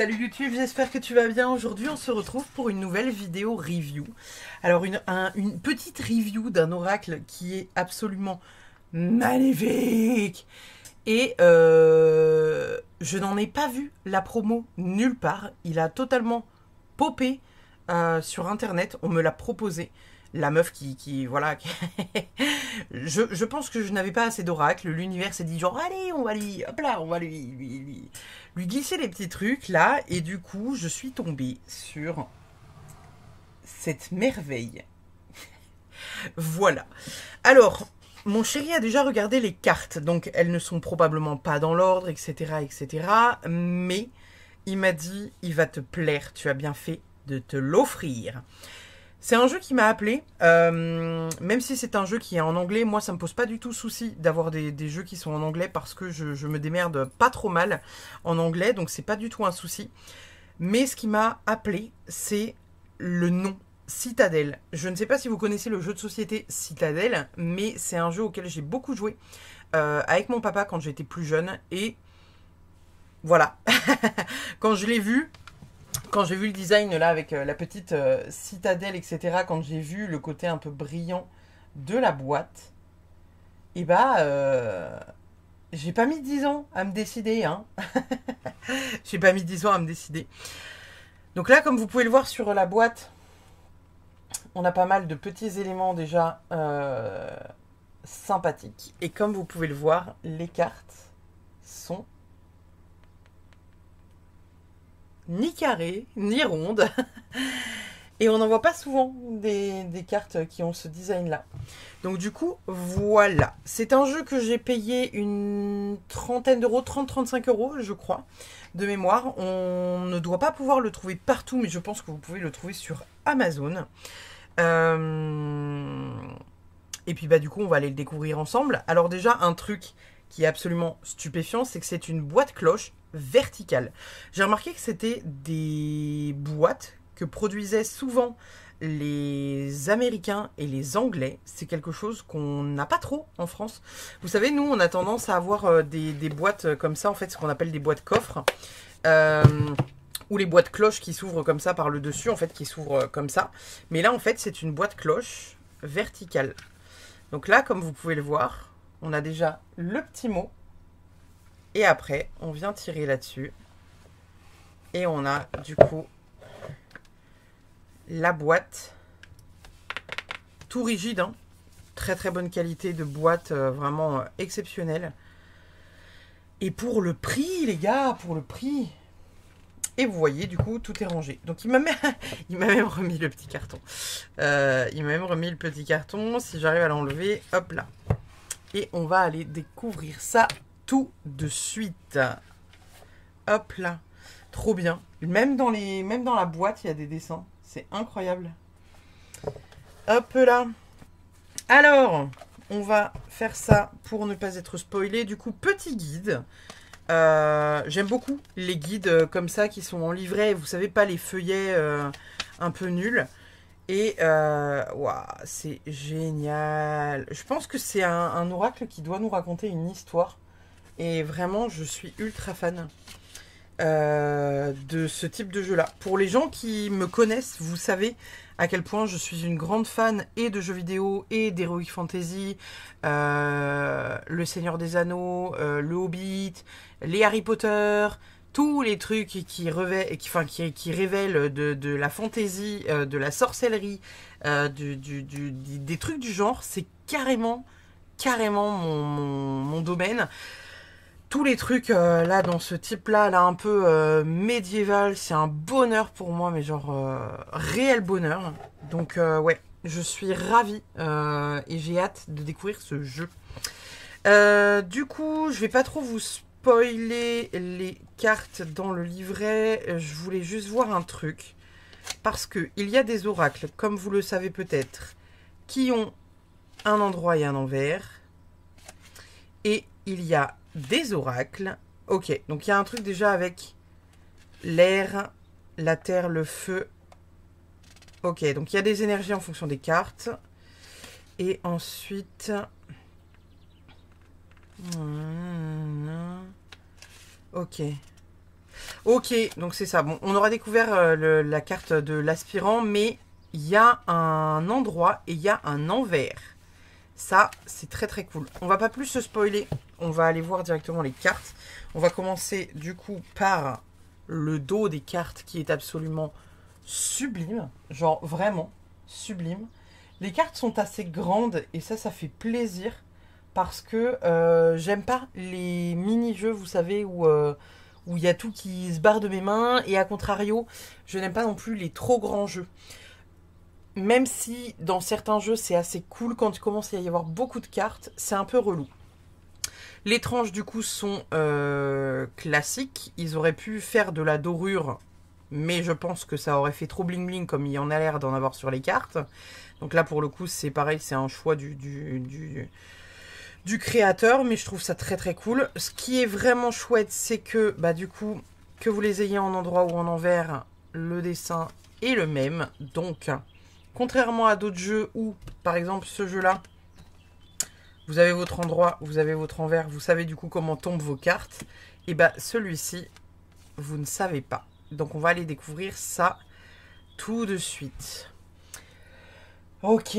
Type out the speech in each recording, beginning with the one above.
Salut YouTube, j'espère que tu vas bien. Aujourd'hui, on se retrouve pour une nouvelle vidéo review. Alors, une petite review d'un oracle qui est absolument magnifique. Et je n'en ai pas vu la promo nulle part. Il a totalement popé sur Internet. On me l'a proposé. La meuf voilà. Je pense que je n'avais pas assez d'oracle. L'univers s'est dit genre, allez, on va lui, hop là, on va lui glisser les petits trucs là. Et du coup, je suis tombée sur cette merveille. Voilà. Alors, mon chéri a déjà regardé les cartes. Donc, elles ne sont probablement pas dans l'ordre, etc., etc. Mais il m'a dit, il va te plaire. Tu as bien fait de te l'offrir. C'est un jeu qui m'a appelé, même si c'est un jeu qui est en anglais, moi ça me pose pas du tout souci d'avoir des jeux qui sont en anglais parce que je me démerde pas trop mal en anglais, donc c'est pas du tout un souci. Mais ce qui m'a appelé, c'est le nom, Citadel. Je ne sais pas si vous connaissez le jeu de société Citadel, mais c'est un jeu auquel j'ai beaucoup joué avec mon papa quand j'étais plus jeune, et voilà, quand je l'ai vu... Quand j'ai vu le design là avec la petite citadelle, etc., quand j'ai vu le côté un peu brillant de la boîte, et bah, j'ai pas mis 10 ans à me décider, hein. J'ai pas mis 10 ans à me décider. Donc là, comme vous pouvez le voir sur la boîte, on a pas mal de petits éléments déjà sympathiques. Et comme vous pouvez le voir, les cartes sont ni carrées, ni rondes. Et on n'en voit pas souvent des cartes qui ont ce design-là. Donc du coup, voilà. C'est un jeu que j'ai payé une trentaine d'euros, 30-35 euros, je crois, de mémoire. On ne doit pas pouvoir le trouver partout, mais je pense que vous pouvez le trouver sur Amazon. Et puis bah du coup, on va aller le découvrir ensemble. Alors déjà, un truc qui est absolument stupéfiant, c'est que c'est une boîte cloche verticale. J'ai remarqué que c'était des boîtes que produisaient souvent les Américains et les Anglais. C'est quelque chose qu'on n'a pas trop en France. Vous savez, nous, on a tendance à avoir des boîtes comme ça, en fait, ce qu'on appelle des boîtes coffres. Ou les boîtes cloches qui s'ouvrent comme ça par le dessus, en fait, qui s'ouvrent comme ça. Mais là, en fait, c'est une boîte cloche verticale. Donc là, comme vous pouvez le voir, on a déjà le petit mot. Et après, on vient tirer là-dessus. Et on a, du coup, la boîte. Tout rigide, hein. Très très bonne qualité de boîte, vraiment exceptionnelle. Et pour le prix, les gars, pour le prix. Et vous voyez, du coup, tout est rangé. Donc, il m'a même remis le petit carton. Il m'a même remis le petit carton. Si j'arrive à l'enlever, hop là. Et on va aller découvrir ça tout de suite. Hop là. Trop bien. Même dans la boîte, il y a des dessins. C'est incroyable. Hop là. Alors, on va faire ça pour ne pas être spoilé. Du coup, petit guide. J'aime beaucoup les guides comme ça qui sont en livret. Vous savez, pas les feuillets un peu nuls. Et waouh, c'est génial. Je pense que c'est un oracle qui doit nous raconter une histoire. Et vraiment, je suis ultra fan de ce type de jeu-là. Pour les gens qui me connaissent, vous savez à quel point je suis une grande fan et de jeux vidéo et d'Heroic Fantasy, Le Seigneur des Anneaux, Le Hobbit, les Harry Potter, tous les trucs qui révèlent de la fantaisie, de la sorcellerie, des trucs du genre. C'est carrément mon domaine. Tous les trucs là dans ce type là un peu médiéval, c'est un bonheur pour moi, mais genre réel bonheur. Donc ouais, je suis ravie et j'ai hâte de découvrir ce jeu. Du coup, je vais pas trop vous spoiler les cartes dans le livret. Je voulais juste voir un truc, parce que il y a des oracles, comme vous le savez peut-être, qui ont un endroit et un envers, et il y a des oracles. Ok, donc il y a un truc déjà avec l'air, la terre, le feu. Ok, donc il y a des énergies en fonction des cartes. Et ensuite... Ok. Ok, donc c'est ça. Bon, on aura découvert la carte de l'aspirant, mais il y a un endroit et il y a un envers. Ça, c'est très très cool. On va pas plus se spoiler. On va aller voir directement les cartes. On va commencer du coup par le dos des cartes qui est absolument sublime. Genre vraiment sublime. Les cartes sont assez grandes et ça fait plaisir. Parce que j'aime pas les mini-jeux, vous savez, où il y a tout qui se barre de mes mains. Et à contrario, je n'aime pas non plus les trop grands jeux. Même si dans certains jeux c'est assez cool, quand il commence à y avoir beaucoup de cartes, c'est un peu relou. Les tranches du coup sont classiques. Ils auraient pu faire de la dorure, mais je pense que ça aurait fait trop bling bling comme il y en a l'air d'en avoir sur les cartes. Donc là pour le coup c'est pareil, c'est un choix du créateur, mais je trouve ça très très cool. Ce qui est vraiment chouette, c'est que bah du coup, que vous les ayez en endroit ou en envers, le dessin est le même. Donc, contrairement à d'autres jeux où, par exemple ce jeu-là, vous avez votre endroit, vous avez votre envers, vous savez du coup comment tombent vos cartes, et bah celui-ci, vous ne savez pas. Donc on va aller découvrir ça tout de suite. Ok.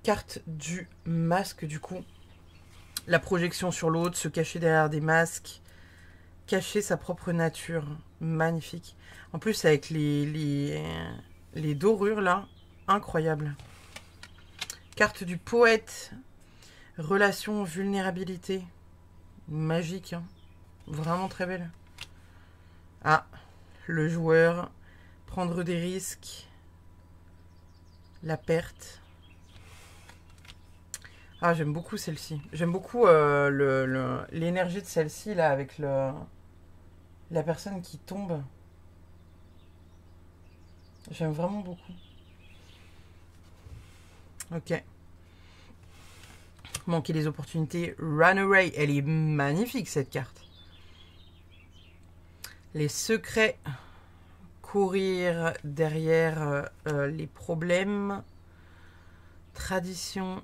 Carte du masque du coup. La projection sur l'autre, se cacher derrière des masques, cacher sa propre nature. Magnifique. En plus avec les dorures là, incroyable. Carte du poète, relation, vulnérabilité. Magique, hein. Vraiment très belle. Ah, le joueur, prendre des risques, la perte. Ah, j'aime beaucoup celle-ci. J'aime beaucoup l'énergie de celle-ci, là, avec la personne qui tombe. J'aime vraiment beaucoup. Ok. Manquer les opportunités. Runaway. Elle est magnifique, cette carte. Les secrets. Courir derrière les problèmes. Tradition.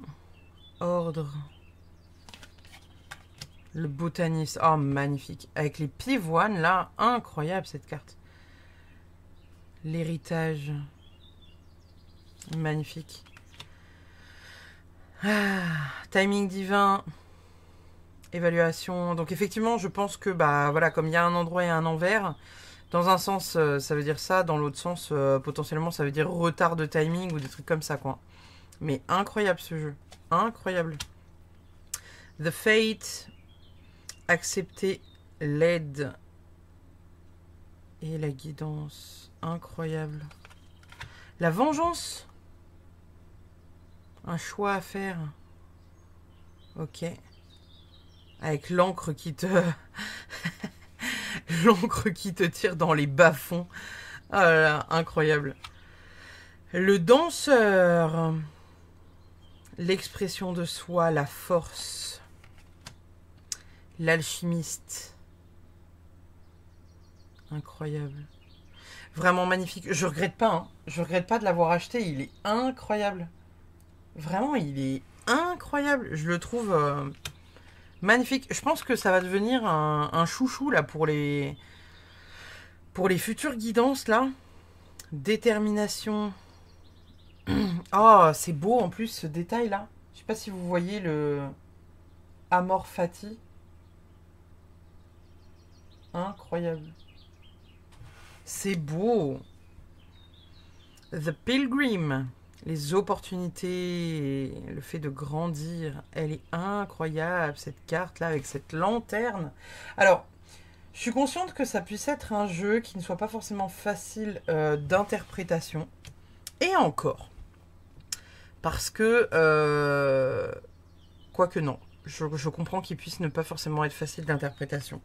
Ordre. Le botaniste. Oh, magnifique. Avec les pivoines, là. Incroyable, cette carte. L'héritage. Magnifique. Ah, timing divin. Évaluation. Donc, effectivement, je pense que, bah, voilà, comme il y a un endroit et un envers, dans un sens, ça veut dire ça. Dans l'autre sens, potentiellement, ça veut dire retard de timing ou des trucs comme ça, quoi. Mais incroyable, ce jeu. Incroyable. The Fate. Accepter l'aide. Et la guidance. Incroyable. La vengeance. Un choix à faire. Ok. Avec l'encre qui te... l'encre qui te tire dans les bas-fonds. Oh là là, incroyable. Le danseur. L'expression de soi, la force. L'alchimiste. Incroyable. Vraiment magnifique. Je regrette pas, hein. Je regrette pas de l'avoir acheté. Il est incroyable. Vraiment, il est incroyable. Je le trouve magnifique. Je pense que ça va devenir un chouchou là pour les futures guidances là. Détermination. Oh, c'est beau en plus ce détail là. Je sais pas si vous voyez le Amor Fati. Incroyable. C'est beau. The Pilgrim. Les opportunités, le fait de grandir, elle est incroyable cette carte là avec cette lanterne. Alors, je suis consciente que ça puisse être un jeu qui ne soit pas forcément facile d'interprétation. Et encore. Parce que, quoique non, je comprends qu'il puisse ne pas forcément être facile d'interprétation.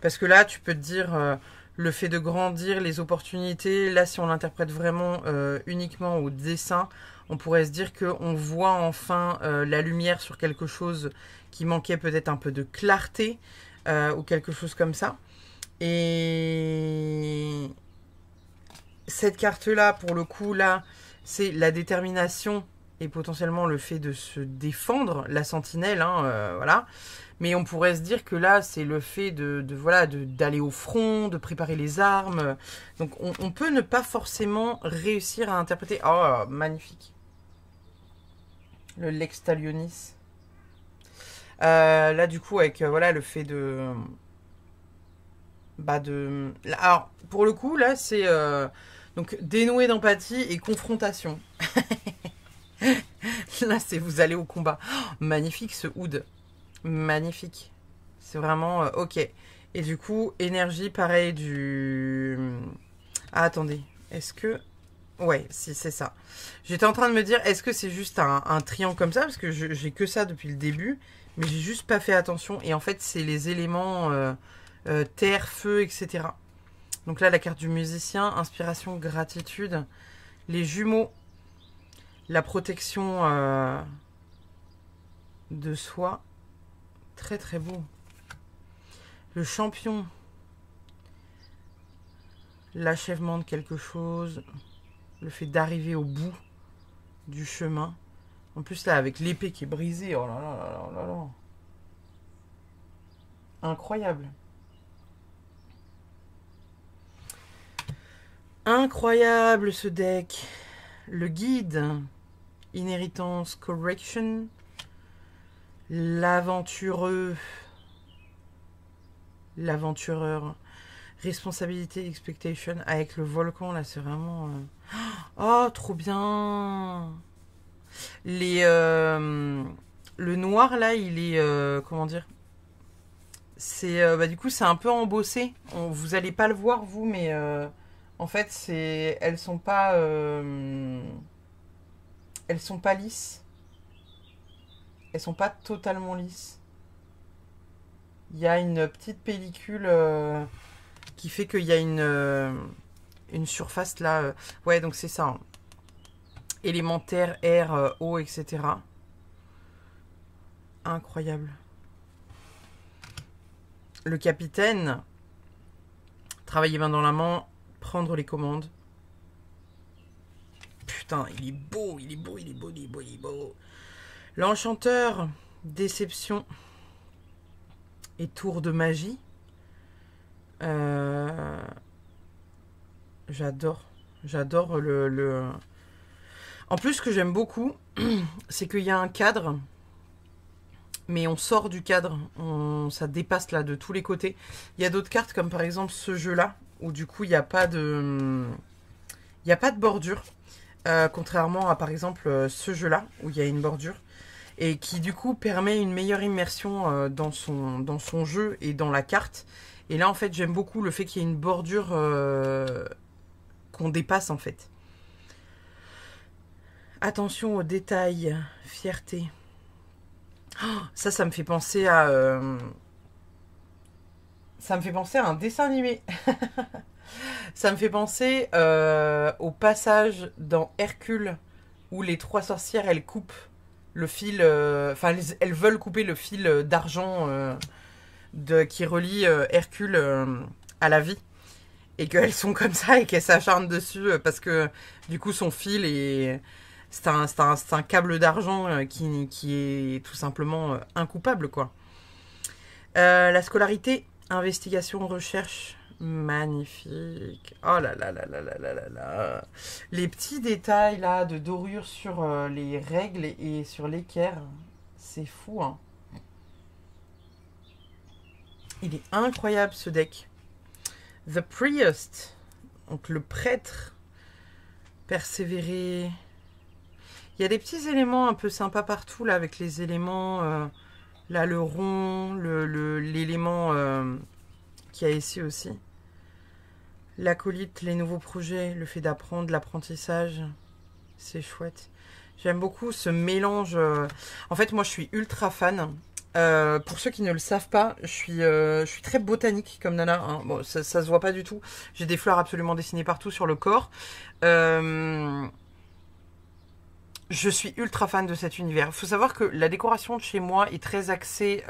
Parce que là, tu peux te dire... le fait de grandir, les opportunités, là si on l'interprète vraiment uniquement au dessin, on pourrait se dire qu'on voit enfin la lumière sur quelque chose qui manquait peut-être un peu de clarté ou quelque chose comme ça. Et cette carte-là, pour le coup, là, c'est la détermination et potentiellement le fait de se défendre, la sentinelle, hein, voilà. Mais on pourrait se dire que là, c'est le fait voilà, d'aller au front, de préparer les armes. Donc on peut ne pas forcément réussir à interpréter. Oh, magnifique. Le Lex Talionis. Là, du coup, avec voilà, le fait de... Alors, pour le coup, là, c'est... donc, dénoué d'empathie et confrontation. Là, c'est vous allez au combat. Oh, magnifique, ce hood. Magnifique. C'est vraiment... ok. Et du coup, énergie, pareil, du... Ah, attendez. Est-ce que... Ouais, si, c'est ça. J'étais en train de me dire, est-ce que c'est juste un triangle comme ça? Parce que j'ai que ça depuis le début. Mais j'ai juste pas fait attention. Et en fait, c'est les éléments terre, feu, etc. Donc là, la carte du musicien, inspiration, gratitude. Les jumeaux, la protection de soi. Très très beau. Le champion, l'achèvement de quelque chose. Le fait d'arriver au bout du chemin. En plus là, avec l'épée qui est brisée. Oh là là là là là. Incroyable. Incroyable ce deck. Le guide. Inheritance Correction. L'aventureux. L'aventureur. Responsabilité Expectation. Avec le volcan là, c'est vraiment... Oh, trop bien. Les... Le noir là, il est... comment dire? C'est... du coup, c'est un peu embossé. Vous allez pas le voir vous, mais... en fait, c'est... Elles sont pas lisses. Elles sont pas totalement lisses. Il y a une petite pellicule qui fait qu'il y a une surface là. Ouais, donc c'est ça. Hein. Élémentaire, air, eau, etc. Incroyable. Le capitaine. Travailler main dans la main. Prendre les commandes. Putain, il est beau, il est beau, il est beau, il est beau, il est beau. L'enchanteur, déception et tour de magie. J'adore le... En plus, ce que j'aime beaucoup, c'est qu'il y a un cadre, mais on sort du cadre, ça dépasse là de tous les côtés. Il y a d'autres cartes, comme par exemple ce jeu-là, où du coup, il n'y a pas de... Il n'y a pas de bordure. Contrairement à par exemple ce jeu-là, où il y a une bordure. Et qui du coup permet une meilleure immersion dans son jeu et dans la carte. Et là en fait j'aime beaucoup le fait qu'il y ait une bordure qu'on dépasse en fait. Attention aux détails, fierté. Oh, ça me fait penser à... ça me fait penser à un dessin animé. Ça me fait penser au passage dans Hercule où les trois sorcières elles coupent le fil, enfin elles veulent couper le fil d'argent qui relie Hercule à la vie et qu'elles sont comme ça et qu'elles s'acharnent dessus parce que du coup son fil est c'est un câble d'argent qui est tout simplement incoupable quoi. La scolarité, investigation, recherche. Magnifique. Oh là là là là là là là là. Les petits détails là de dorure sur les règles et sur l'équerre. C'est fou hein. Il est incroyable ce deck. The Priest. Donc le prêtre. Persévérer. Il y a des petits éléments un peu sympas partout là avec les éléments. Là le rond. L'élément qu'il y a ici aussi. L'acolyte, les nouveaux projets, le fait d'apprendre, l'apprentissage, c'est chouette. J'aime beaucoup ce mélange. En fait, moi, je suis ultra fan. Pour ceux qui ne le savent pas, je suis très botanique comme nana. Hein. Bon, ça se voit pas du tout. J'ai des fleurs absolument dessinées partout sur le corps. Je suis ultra fan de cet univers. Il faut savoir que la décoration de chez moi est très axée...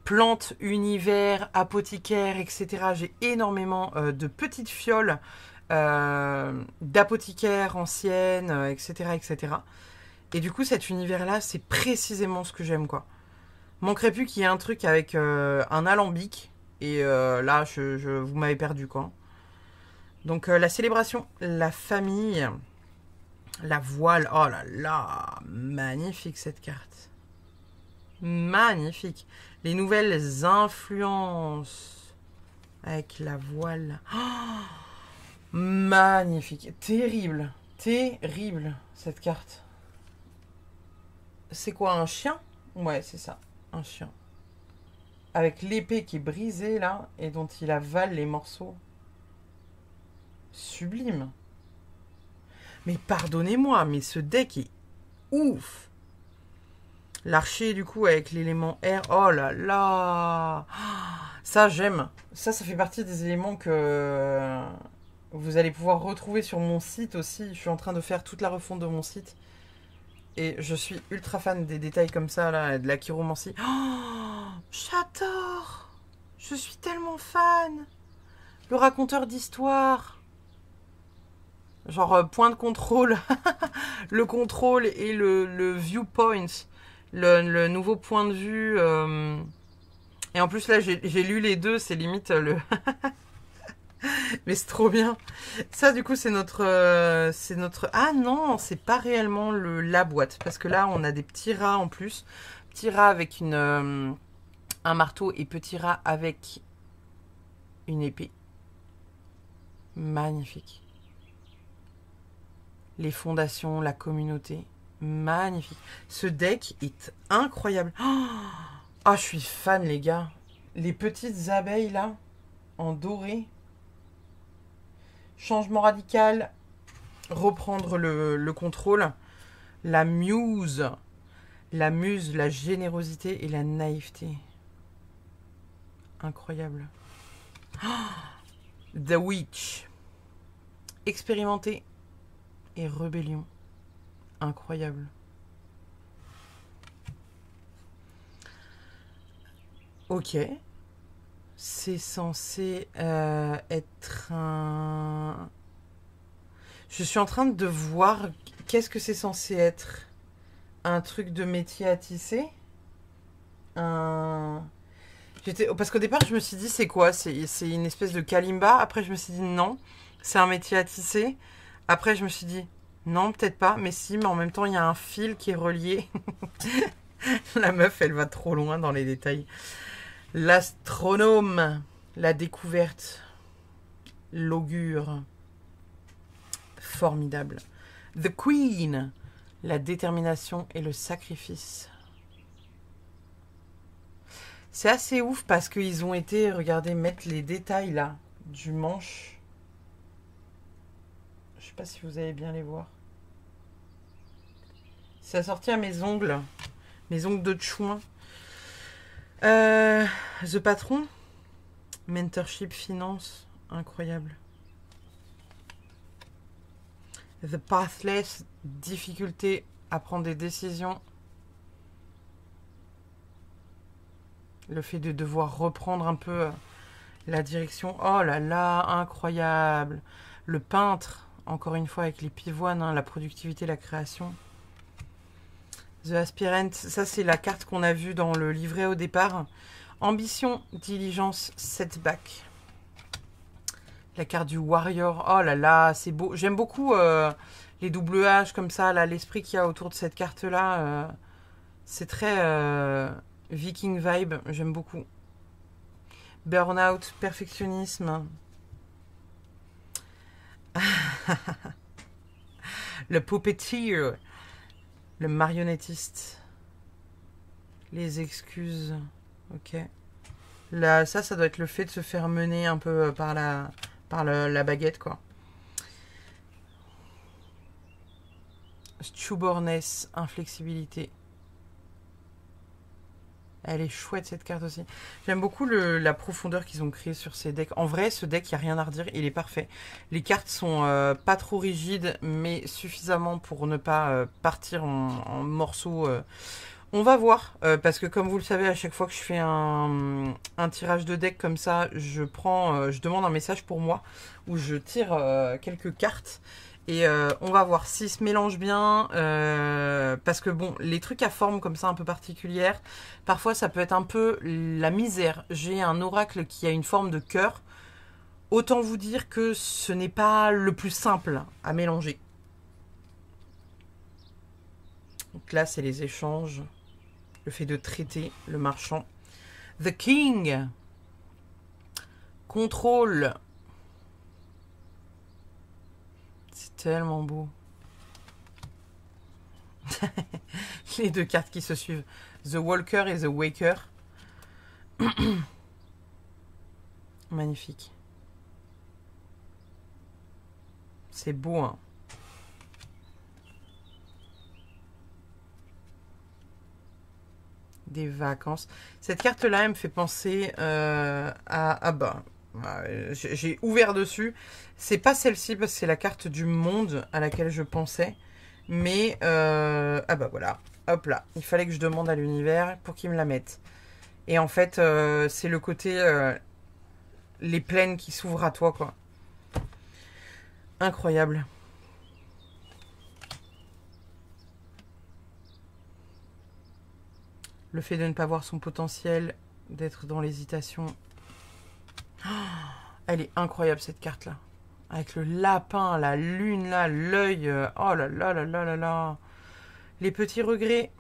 plantes, univers, apothicaire, etc. J'ai énormément de petites fioles d'apothicaire ancienne, etc., etc. Et du coup, cet univers-là, c'est précisément ce que j'aime, quoi. Manquerait plus qu'il y ait un truc avec un alambic. Et là, vous m'avez perdu, quoi. Donc, la célébration, la famille, la voile. Oh là là, magnifique cette carte. Magnifique. Les nouvelles influences avec la voile. Oh, magnifique. Terrible. Terrible, cette carte. C'est quoi, un chien? Ouais, c'est ça. Un chien. Avec l'épée qui est brisée, là, et dont il avale les morceaux. Sublime. Mais pardonnez-moi, mais ce deck est ouf. L'archer, du coup, avec l'élément air. Oh là là. Ça, j'aime. Ça fait partie des éléments que vous allez pouvoir retrouver sur mon site aussi. Je suis en train de faire toute la refonte de mon site. Et je suis ultra fan des détails comme ça, là, de la chiromancie. Oh, j'adore. Je suis tellement fan. Le raconteur d'histoire. Genre, point de contrôle. Le contrôle et le viewpoint. Le nouveau point de vue. Et en plus, là, j'ai lu les deux. C'est limite le... Mais c'est trop bien. Ça, du coup, c'est notre... Ah non, c'est pas réellement la boîte. Parce que là, on a des petits rats en plus. Petit rat avec un marteau et petit rat avec une épée. Magnifique. Les fondations, la communauté. Magnifique. Ce deck est incroyable. Ah, je suis fan, les gars. Les petites abeilles, là, en doré. Changement radical. Reprendre le contrôle. La muse. La muse, la générosité et la naïveté. Incroyable. The Witch. Expérimenter et rébellion. Incroyable. Ok. C'est censé être un... Je suis en train de voir qu'est-ce que c'est censé être. Un truc de métier à tisser. Parce qu'au départ, je me suis dit, c'est quoi? C'est une espèce de kalimba. Après, je me suis dit, non, c'est un métier à tisser. Après, je me suis dit, non, peut-être pas. Mais si, mais en même temps, il y a un fil qui est relié. La meuf, elle va trop loin dans les détails. L'astronome, la découverte, l'augure. Formidable. The Queen, la détermination et le sacrifice. C'est assez ouf parce qu'ils ont été, regardez, mettre les détails là du manche. Je sais pas si vous allez bien les voir. C'est assorti à mes ongles de chouin. The Patron, mentorship, finance, incroyable. The Pathless, difficulté à prendre des décisions. Le fait de devoir reprendre un peu la direction. Oh là là, incroyable. Le peintre, encore une fois avec les pivoines, hein, la productivité, la création. The Aspirant, ça c'est la carte qu'on a vue dans le livret au départ. Ambition, diligence, setback. La carte du Warrior. Oh là là, c'est beau. J'aime beaucoup les double H comme ça, là, l'esprit qu'il y a autour de cette carte-là. C'est très Viking vibe, j'aime beaucoup. Burnout, perfectionnisme. Le puppeteer. Le marionnettiste. Les excuses. Ok. Là, ça doit être le fait de se faire mener un peu par la baguette, quoi. Stubbornness, inflexibilité. Elle est chouette, cette carte aussi. J'aime beaucoup la profondeur qu'ils ont créée sur ces decks. En vrai, ce deck, il n'y a rien à redire, il est parfait. Les cartes sont pas trop rigides, mais suffisamment pour ne pas partir en morceaux On va voir, parce que comme vous le savez, à chaque fois que je fais un tirage de deck comme ça, je demande un message pour moi, où je tire quelques cartes, et on va voir s'ils se mélangent bien, parce que bon, les trucs à forme comme ça un peu particulière, parfois ça peut être un peu la misère. J'ai un oracle qui a une forme de cœur, autant vous dire que ce n'est pas le plus simple à mélanger. Donc là, c'est les échanges. Le fait de traiter le marchand. The King. Contrôle. C'est tellement beau. Les deux cartes qui se suivent. The Walker et The Waker. Magnifique. C'est beau, hein. Des vacances. Cette carte-là, elle me fait penser à bah, j'ai ouvert dessus. C'est pas celle-ci parce que c'est la carte du monde à laquelle je pensais. Mais ah bah voilà. Hop là. Il fallait que je demande à l'univers pour qu'il me la mette. Et en fait, c'est le côté les plaines qui s'ouvrent à toi, quoi. Incroyable. Le fait de ne pas voir son potentiel, d'être dans l'hésitation. Oh, elle est incroyable cette carte-là. Avec le lapin, la lune là, l'œil. Oh là là là là là là. Les petits regrets.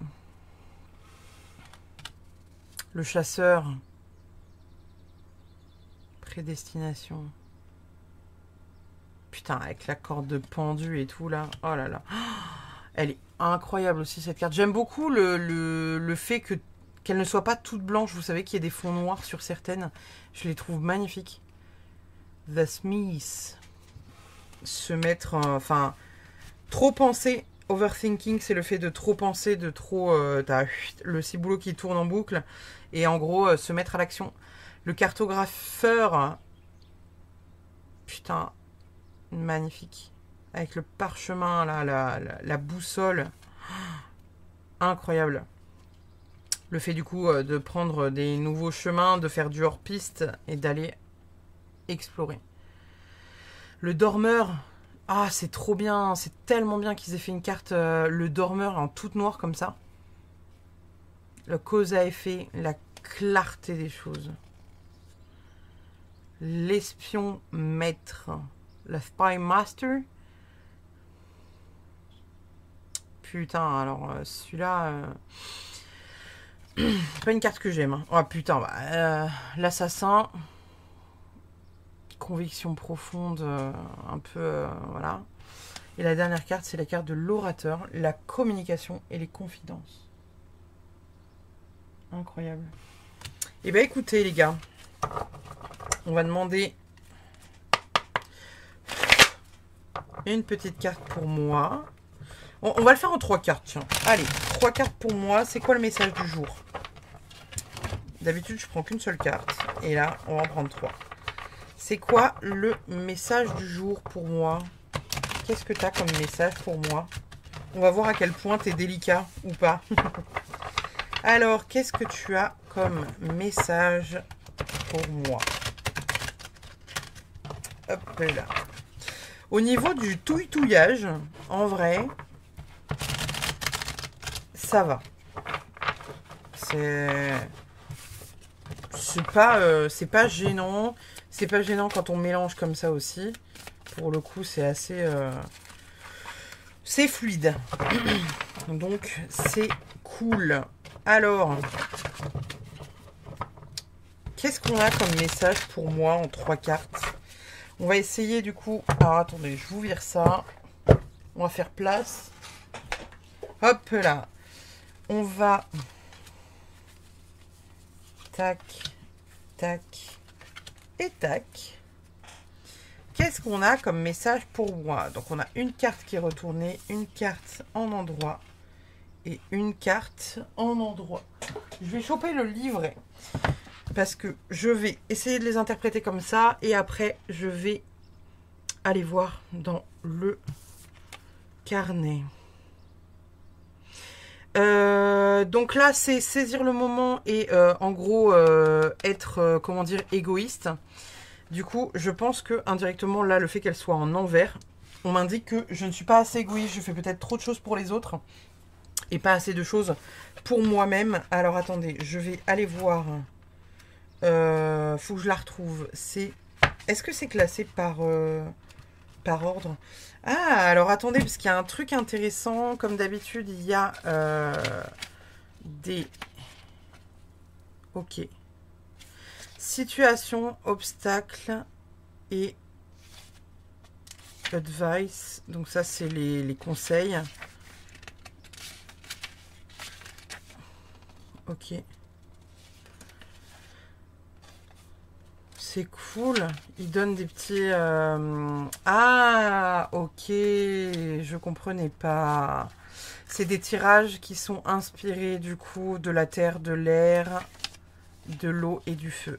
Le chasseur. Prédestination. Putain, avec la corde de pendu et tout là. Oh là là. Elle est incroyable aussi cette carte. J'aime beaucoup le fait qu'elle ne soit pas toute blanche. Vous savez qu'il y a des fonds noirs sur certaines. Je les trouve magnifiques. The Smith. Se mettre... Enfin, trop penser. Overthinking, c'est le fait de trop penser, de trop... T'as le ciboulot qui tourne en boucle. Et en gros, se mettre à l'action. Le cartographeur. Putain, magnifique. Avec le parchemin, là, la boussole. Incroyable. Le fait du coup de prendre des nouveaux chemins, de faire du hors-piste et d'aller explorer. Le dormeur. Ah, c'est trop bien. C'est tellement bien qu'ils aient fait une carte, le dormeur en toute noire comme ça. Le cause à effet, la clarté des choses. L'espion maître. Le spy master. Putain, alors celui-là... c'est pas une carte que j'aime. Hein. Oh putain, bah, l'assassin. Conviction profonde, un peu... voilà. Et la dernière carte, c'est la carte de l'orateur, la communication et les confidences. Incroyable. Et bah écoutez les gars, on va demander une petite carte pour moi. On va le faire en 3 cartes, tiens. Allez, 3 cartes pour moi. C'est quoi le message du jour? D'habitude, je prends qu'une seule carte. Et là, on va en prendre 3. C'est quoi le message du jour pour moi? Qu'est-ce que tu as comme message pour moi? On va voir à quel point tu es délicat ou pas. Alors, qu'est-ce que tu as comme message pour moi? Hop là. Au niveau du touille-touillage, en vrai... ça va. C'est pas gênant. C'est pas gênant quand on mélange comme ça aussi. Pour le coup, c'est assez... c'est fluide. Donc, c'est cool. Alors, qu'est-ce qu'on a comme message pour moi en 3 cartes? On va essayer du coup... Alors, attendez, je vous vire ça. On va faire place. Hop là. On va... tac, tac et tac. Qu'est-ce qu'on a comme message pour moi? Donc, on a une carte qui est retournée, une carte en endroit et une carte en endroit. Je vais choper le livret parce que je vais essayer de les interpréter comme ça et après, je vais aller voir dans le carnet. Donc là, c'est saisir le moment et en gros être, comment dire, égoïste. Du coup, je pense que indirectement, là, le fait qu'elle soit en envers, on m'indique que je ne suis pas assez égoïste, je fais peut-être trop de choses pour les autres et pas assez de choses pour moi-même. Alors attendez, je vais aller voir. Faut que je la retrouve. Est-ce que c'est classé par ordre? Ah, alors attendez, parce qu'il y a un truc intéressant. Comme d'habitude, il y a des... Ok. Situation, obstacle et advice. Donc ça, c'est les conseils. Ok. C'est cool. Il donne des petits... Ah, ok. Je comprenais pas. C'est des tirages qui sont inspirés du coup de la terre, de l'air, de l'eau et du feu.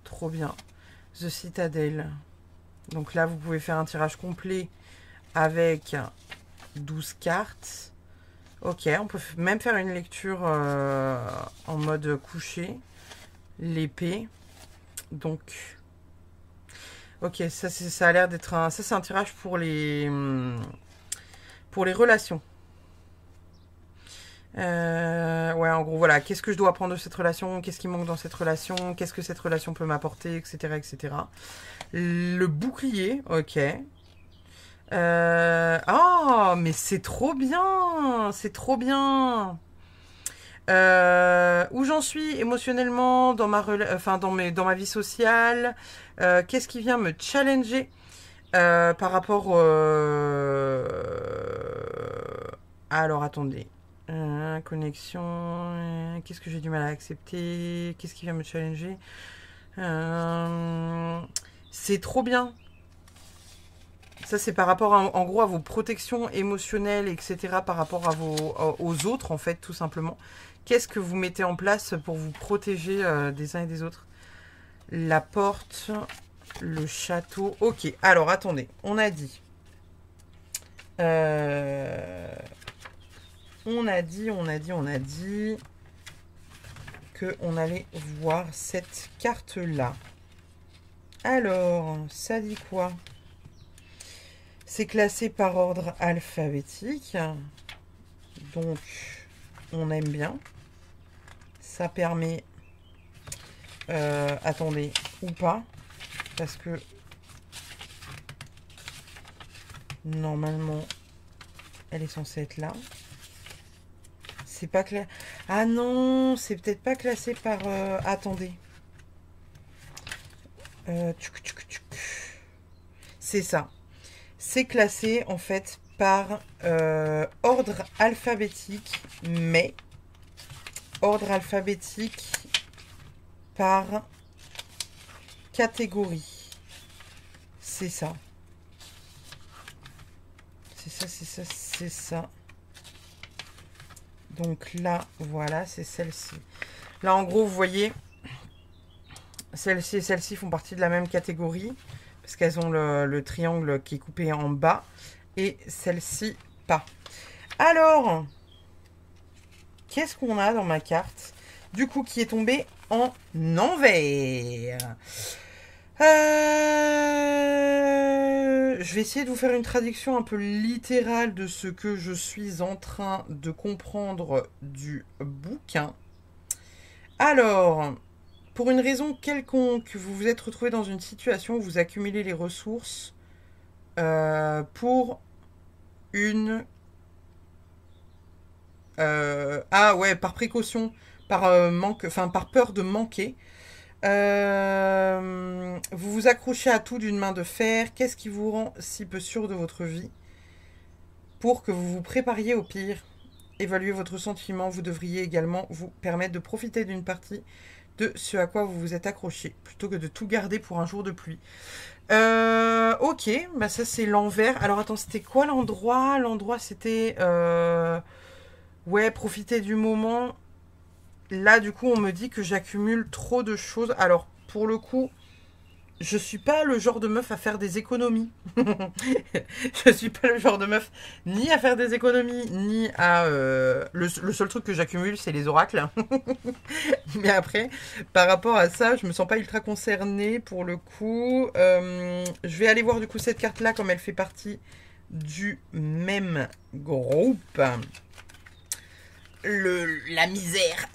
Trop bien. The Citadel. Donc là, vous pouvez faire un tirage complet avec 12 cartes. Ok, on peut même faire une lecture en mode couché. L'épée. Donc, ok, ça a l'air d'être un... Ça, c'est un tirage pour les relations. Ouais, en gros, voilà. Qu'est-ce que je dois apprendre de cette relation? Qu'est-ce qui manque dans cette relation? Qu'est-ce que cette relation peut m'apporter? Etc, etc. Le bouclier, ok. Oh, mais c'est trop bien! C'est trop bien! Où j'en suis émotionnellement dans dans ma vie sociale, qu'est-ce qui vient me challenger par rapport alors attendez, connexion, qu'est-ce que j'ai du mal à accepter, qu'est-ce qui vient me challenger, c'est trop bien. Ça, c'est par rapport, en gros, à vos protections émotionnelles, etc., par rapport aux autres, en fait, tout simplement. Qu'est-ce que vous mettez en place pour vous protéger des uns et des autres? La porte, le château. Ok, alors, attendez. On a dit... on a dit qu'on allait voir cette carte-là. Alors, ça dit quoi? C'est classé par ordre alphabétique. Donc, on aime bien. Ça permet... attendez, ou pas. Parce que... Normalement, elle est censée être là. C'est pas clair. Ah non, c'est peut-être pas classé par... attendez. C'est ça. C'est classé en fait par ordre alphabétique, mais ordre alphabétique par catégorie. C'est ça. C'est ça. Donc là, voilà, c'est celle-ci. Là, en gros, vous voyez, celle-ci et celle-ci font partie de la même catégorie. Parce qu'elles ont le triangle qui est coupé en bas. Et celle-ci, pas. Alors, qu'est-ce qu'on a dans ma carte? Du coup, qui est tombée en envers. Je vais essayer de vous faire une traduction un peu littérale de ce que je suis en train de comprendre du bouquin. Alors... Pour une raison quelconque, vous vous êtes retrouvé dans une situation où vous accumulez les ressources pour une... ah ouais, par précaution, par manque, enfin par peur de manquer. Vous vous accrochez à tout d'une main de fer. Qu'est-ce qui vous rend si peu sûr de votre vie? Pour que vous vous prépariez au pire, évaluez votre sentiment. Vous devriez également vous permettre de profiter d'une partie de ce à quoi vous vous êtes accroché, plutôt que de tout garder pour un jour de pluie. Ok, bah ça c'est l'envers. Alors attends, c'était quoi l'endroit? L'endroit c'était... ouais, profiter du moment. Là du coup on me dit que j'accumule trop de choses. Alors pour le coup, je suis pas le genre de meuf à faire des économies. Je suis pas le genre de meuf ni à faire des économies, ni à... le seul truc que j'accumule, c'est les oracles. Mais après, par rapport à ça, je me sens pas ultra concernée pour le coup. Je vais aller voir du coup cette carte-là, comme elle fait partie du même groupe. La misère,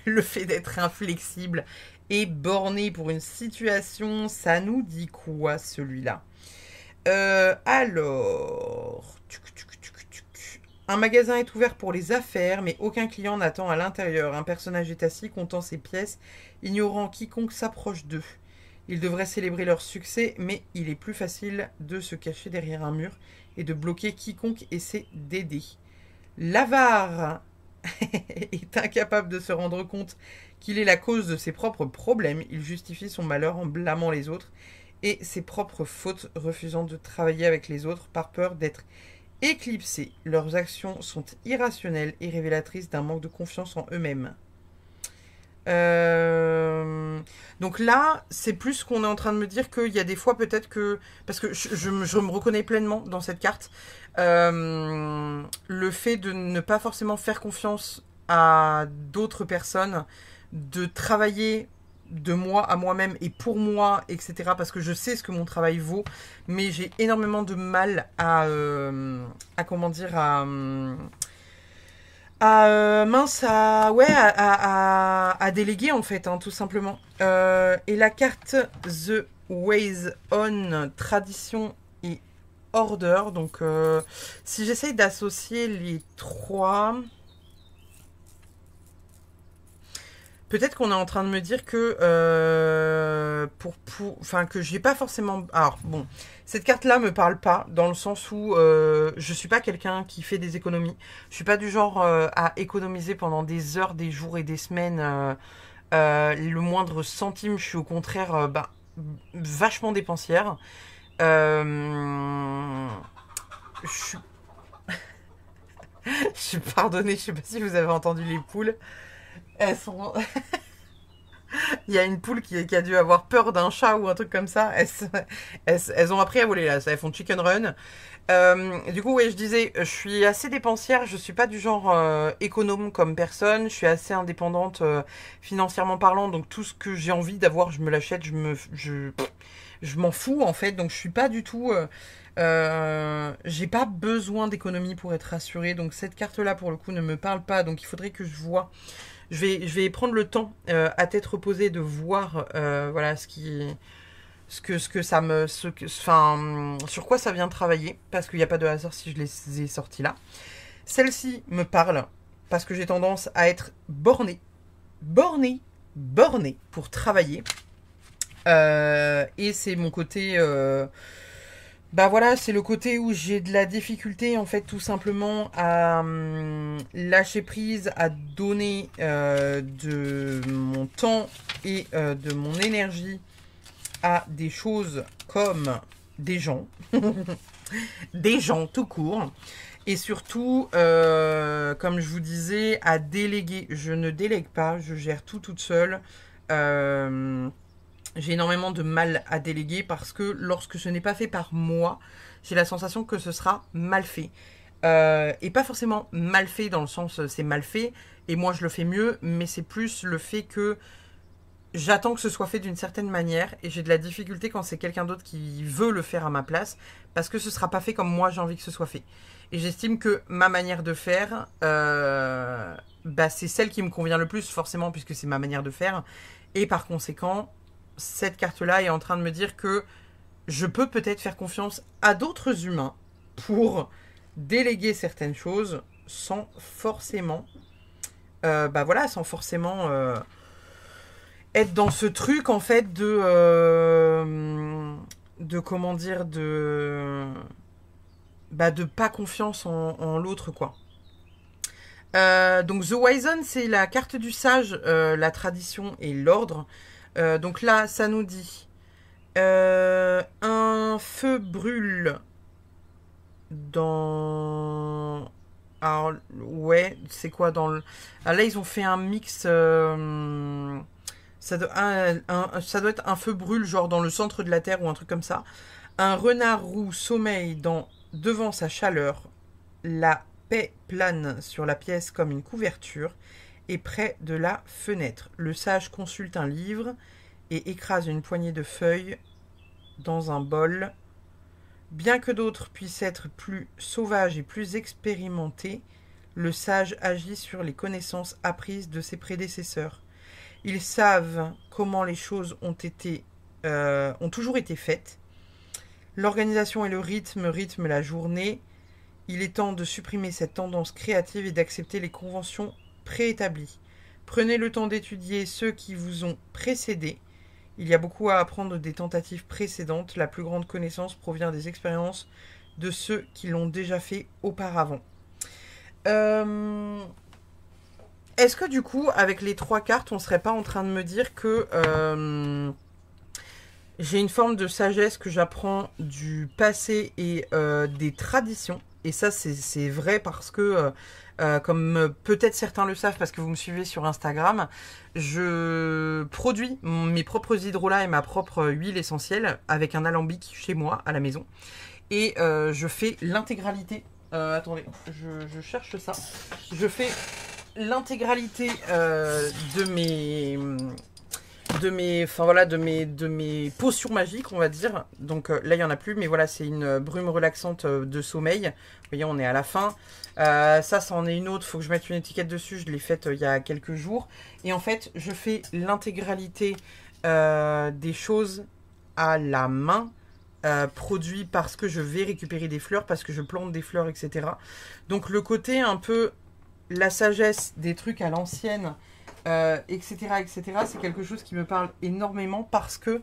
le fait d'être inflexible et borné pour une situation, ça nous dit quoi celui-là? Alors, un magasin est ouvert pour les affaires, mais aucun client n'attend à l'intérieur. Un personnage est assis, comptant ses pièces, ignorant quiconque s'approche d'eux. Ils devraient célébrer leur succès, mais il est plus facile de se cacher derrière un mur et de bloquer quiconque essaie d'aider. L'avare est incapable de se rendre compte qu'il est la cause de ses propres problèmes. Il justifie son malheur en blâmant les autres et ses propres fautes, refusant de travailler avec les autres par peur d'être éclipsés. Leurs actions sont irrationnelles et révélatrices d'un manque de confiance en eux-mêmes. Donc là, c'est plus qu'on est en train de me dire qu'il y a des fois peut-être que... Parce que je me reconnais pleinement dans cette carte. Le fait de ne pas forcément faire confiance à d'autres personnes, de travailler de moi à moi-même et pour moi, etc. Parce que je sais ce que mon travail vaut, mais j'ai énormément de mal à comment dire, mince, à déléguer en fait, hein, tout simplement. Et la carte The Ways On, tradition et order. Donc, si j'essaye d'associer les trois, peut-être qu'on est en train de me dire que enfin que j'ai pas forcément. Alors bon, cette carte-là me parle pas dans le sens où je suis pas quelqu'un qui fait des économies. Je suis pas du genre à économiser pendant des heures, des jours et des semaines le moindre centime. Je suis au contraire vachement dépensière. Je suis je suis pardonnée, je sais pas si vous avez entendu les poules. Elles sont il y a une poule qui a dû avoir peur d'un chat ou un truc comme ça. Elles ont appris à voler là, elles font chicken run. Du coup, ouais, je disais, je suis assez dépensière, je suis pas du genre économe comme personne, je suis assez indépendante financièrement parlant, donc tout ce que j'ai envie d'avoir, je me l'achète, je m'en fous en fait, donc je suis pas du tout... j'ai pas besoin d'économie pour être rassurée, donc cette carte-là pour le coup ne me parle pas, donc il faudrait que je vois... Je vais prendre le temps à tête reposée de voir voilà ce que ça me enfin sur quoi ça vient travailler parce qu'il n'y a pas de hasard si je les ai sortis là. Celle-ci me parle parce que j'ai tendance à être bornée pour travailler et c'est mon côté bah voilà, c'est le côté où j'ai de la difficulté en fait tout simplement à lâcher prise, à donner de mon temps et de mon énergie à des choses comme des gens, des gens tout court. Et surtout, comme je vous disais, à déléguer. Je ne délègue pas, je gère tout toute seule. J'ai énormément de mal à déléguer parce que lorsque ce n'est pas fait par moi, j'ai la sensation que ce sera mal fait. Et pas forcément mal fait dans le sens c'est mal fait et moi je le fais mieux, mais c'est plus le fait que j'attends que ce soit fait d'une certaine manière et j'ai de la difficulté quand c'est quelqu'un d'autre qui veut le faire à ma place parce que ce sera pas fait comme moi j'ai envie que ce soit fait. Et j'estime que ma manière de faire, c'est celle qui me convient le plus forcément puisque c'est ma manière de faire. Et par conséquent, cette carte-là est en train de me dire que je peux peut-être faire confiance à d'autres humains pour déléguer certaines choses sans forcément, sans forcément être dans ce truc en fait de comment dire de pas confiance en l'autre quoi. Donc The Wisen, c'est la carte du sage, la tradition et l'ordre. Donc là, ça nous dit un feu brûle dans... Alors, ouais, c'est quoi dans le... Ah, là, ils ont fait un mix Ça ça doit être un feu brûle, genre dans le centre de la Terre ou un truc comme ça. Un renard roux sommeille devant sa chaleur. La paix plane sur la pièce comme une couverture et près de la fenêtre. Le sage consulte un livre et écrase une poignée de feuilles dans un bol. Bien que d'autres puissent être plus sauvages et plus expérimentés, le sage agit sur les connaissances apprises de ses prédécesseurs. Ils savent comment les choses ont toujours été faites. L'organisation et le rythment la journée. Il est temps de supprimer cette tendance créative et d'accepter les conventions préétablies. Prenez le temps d'étudier ceux qui vous ont précédés. Il y a beaucoup à apprendre des tentatives précédentes. La plus grande connaissance provient des expériences de ceux qui l'ont déjà fait auparavant. Est-ce que du coup, avec les 3 cartes, on serait pas en train de me dire que j'ai une forme de sagesse que j'apprends du passé et des traditions? Et ça, c'est vrai parce que, comme peut-être certains le savent parce que vous me suivez sur Instagram, je produis mes propres hydrolats et ma propre huile essentielle avec un alambic chez moi, à la maison. Et je fais l'intégralité... attendez, je cherche ça. Je fais l'intégralité de mes potions magiques, on va dire. Donc là, il n'y en a plus, mais voilà, c'est une brume relaxante de sommeil. Vous voyez, on est à la fin. Ça en est une autre. Il faut que je mette une étiquette dessus. Je l'ai faite il y a quelques jours. Et en fait, je fais l'intégralité des choses à la main. Produit parce que je vais récupérer des fleurs, parce que je plante des fleurs, etc. Donc le côté un peu la sagesse des trucs à l'ancienne, etc., etc., c'est quelque chose qui me parle énormément parce que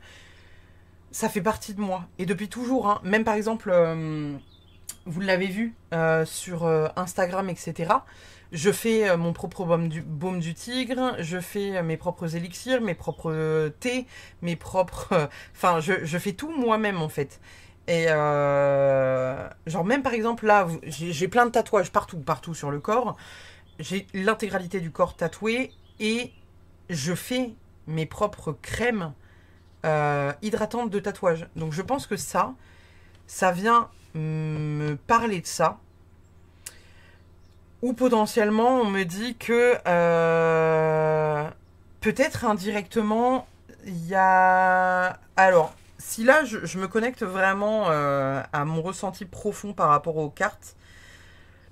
ça fait partie de moi. Et depuis toujours, hein, même par exemple, vous l'avez vu sur Instagram, etc., je fais mon propre baume du tigre, je fais mes propres élixirs, mes propres thés, mes propres... Enfin, je fais tout moi-même, en fait. Et genre même par exemple, là, j'ai plein de tatouages partout sur le corps. J'ai l'intégralité du corps tatoué et je fais mes propres crèmes hydratantes de tatouage. Donc je pense que ça vient me parler de ça. Ou potentiellement, on me dit que peut-être indirectement, il y a... Alors, si là, je me connecte vraiment à mon ressenti profond par rapport aux cartes,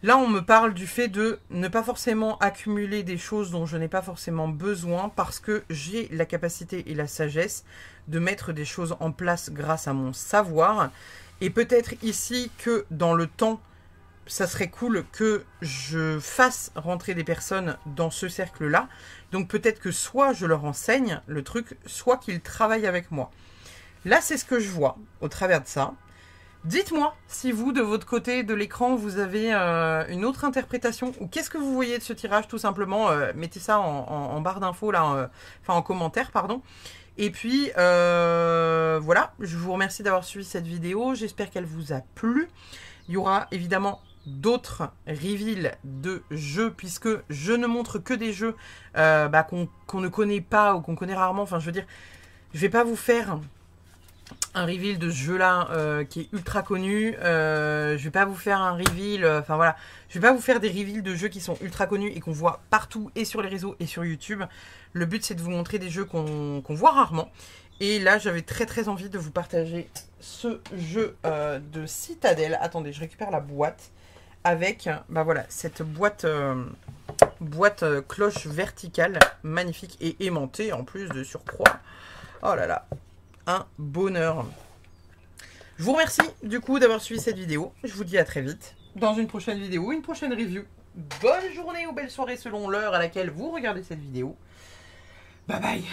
là, on me parle du fait de ne pas forcément accumuler des choses dont je n'ai pas forcément besoin parce que j'ai la capacité et la sagesse de mettre des choses en place grâce à mon savoir. Et peut-être ici que dans le temps, ça serait cool que je fasse rentrer des personnes dans ce cercle-là. Donc peut-être que soit je leur enseigne le truc, soit qu'ils travaillent avec moi. Là, c'est ce que je vois au travers de ça. Dites-moi si vous, de votre côté de l'écran, vous avez une autre interprétation ou qu'est-ce que vous voyez de ce tirage, tout simplement. Mettez ça en barre d'infos, là, enfin en commentaire, pardon. Et puis, voilà, je vous remercie d'avoir suivi cette vidéo. J'espère qu'elle vous a plu. Il y aura évidemment d'autres reveals de jeux, puisque je ne montre que des jeux qu'on ne connaît pas ou qu'on connaît rarement. Enfin, je veux dire, je vais pas vous faire un reveal de ce jeu-là qui est ultra connu. Je vais pas vous faire un reveal... Enfin, voilà. Je vais pas vous faire des reveals de jeux qui sont ultra connus et qu'on voit partout et sur les réseaux et sur YouTube. Le but, c'est de vous montrer des jeux qu'on voit rarement. Et là, j'avais très envie de vous partager ce jeu de Citadel. Attendez, je récupère la boîte avec, bah voilà, cette boîte cloche verticale, magnifique et aimantée en plus de surcroît. Oh là là, un bonheur. Je vous remercie du coup d'avoir suivi cette vidéo. Je vous dis à très vite dans une prochaine vidéo, une prochaine review. Bonne journée ou belle soirée selon l'heure à laquelle vous regardez cette vidéo. Bye bye.